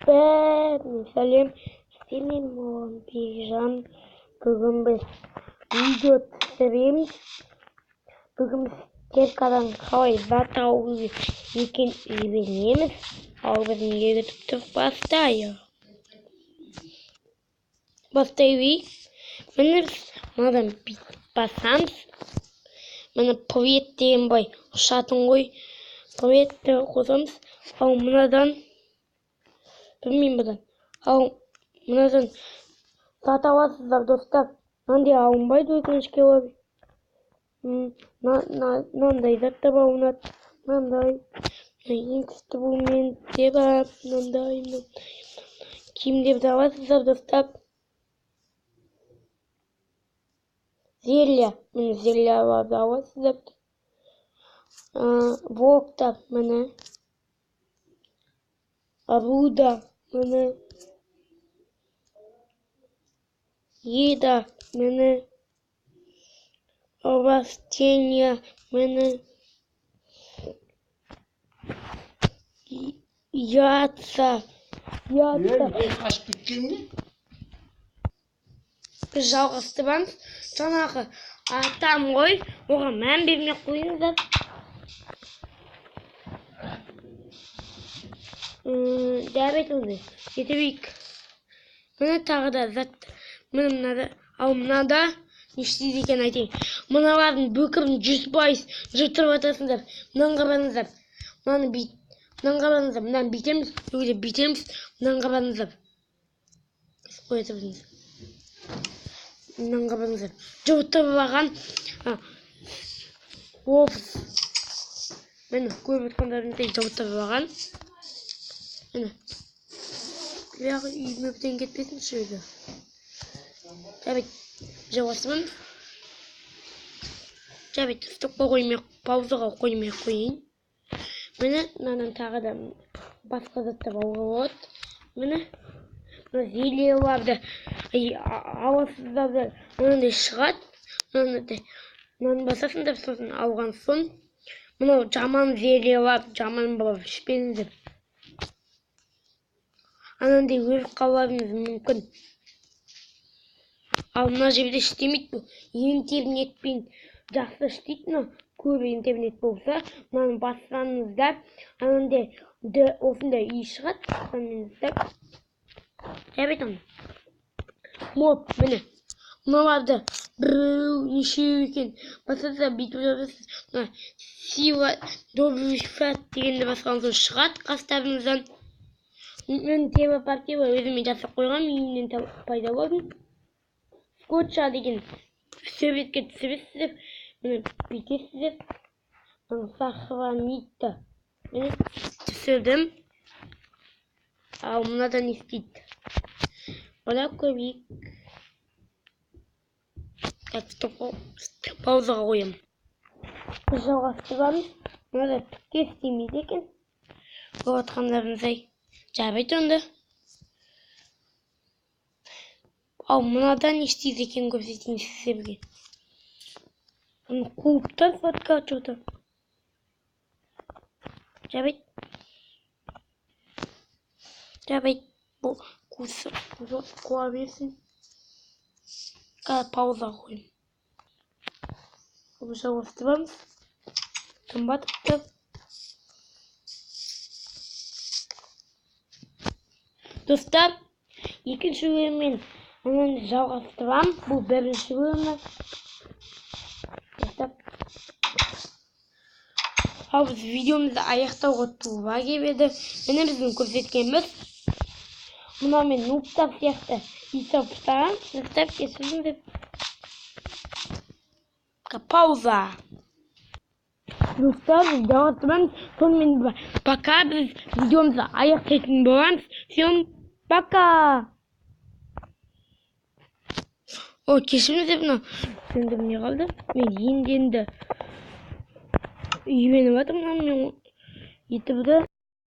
Сәлем, сенен болған Бекжан. Бүгін біз видео түсіреміз. Бүгін біз теркадан қалай зат алу екен үйренеміз. Ал біздің ютубты бастайық. Міне біз мынадан басамыз. Міне привет деген бай ұшатын ғой. Приветті қосамыз. Ал мынадан білмеймін бұдан. Ал мынадан зат аласыздар достар. Мынандай алынбайды өкінішке орай. Мынандай зат та бар, мынандай инструмент бар, мынандай киімдерді аласыздар достар. Зелья, міне зельяларды аласыздар. Блоктар, міне. Оруда, міне. Еда, міне. Растения, міне. Яйца. Қашып кеткен не? Біз жалғастырамыз. Жаңағы атам ғой, оған мән бермей қойыңыздар. Дәбет ондай. Кетебейік. Міне тағы да зат. Міне мынада. Ал мынада не істейді екен айтайын. Мыналардың бөкірін 100% жыртырып атасыңдар. Мынаны қараңыздар. Мынаны қараңыздар. Мынаны бүйтеміз, бүйтеміз. Мынаны қараңыздар. Мынаны қараңыздар. Жыртырып алған. Міне көріп отқандарыңыздай жыртырып алған. Міне. Бәрі үйіме бітен кетпесін шөйді. Жабет, жалғастырамын. Жабет, стопқа қоймай, паузаға қоймай қойын. Міне, мынадан тағы да басқа заттар алуға болады. Міне, зельяларды аласыздар, мынандай шығады. Мынаны басасыңдар, сосын алған соң. Мынау жаман зельялар, жаман болып ішпеңіздер. Анандай өліп қаларыңыз мүмкін. Ал мына жерде істемейді бұл. Интернетпен жақсы істейді. Көп интернет болса, мынаны бассаңыздар, анандай осындай үй шығады. Жабет оны. Міне. Мыналарды біреу нешеу екен. Басаса бүйтіп жатасыз. Сила добрый фат дегенді басқан соң шығады қастарыңыздан. Мен телепортива өзіме жасап қойған, үйімнен пайда болдым. Скотча деген сөбетке түсіресіздер. Міне бүйтесіздер. Сохранить. Міне түсірдім. Ал мынадан не істейді? Ода көбейік. Паузаға қойым. Жалғастырамыз. Мынада түкке істемейді екен. Бұл атқандарыңыздай. Жабет онды. Ал мынадан не істейді екен көрсетейін сіздерге. Клубтан фотка açıyordu. Cavit bu koyabilirsin. Pauza koyayım. Bu çalıştıralım. Kapattım. Dostlar, ikinci bölümün hemen çalıştıralım. Bu birinci bölümü. Ал біз видеомызды аяқтауға тура келеді. Міне біздің көрсеткеніміз. Мына мен нуптар сияқты исап ұстаған. Жастар кесіліңдер. Пауза. Достар, жалғастырамыз. Сонымен пока біз видеомызды аяқтайтын боламыз. Всем пока. Кешіріңіздер, мына сендер не қалды? Мен енді үйреніп жатырмын, мен ютубты.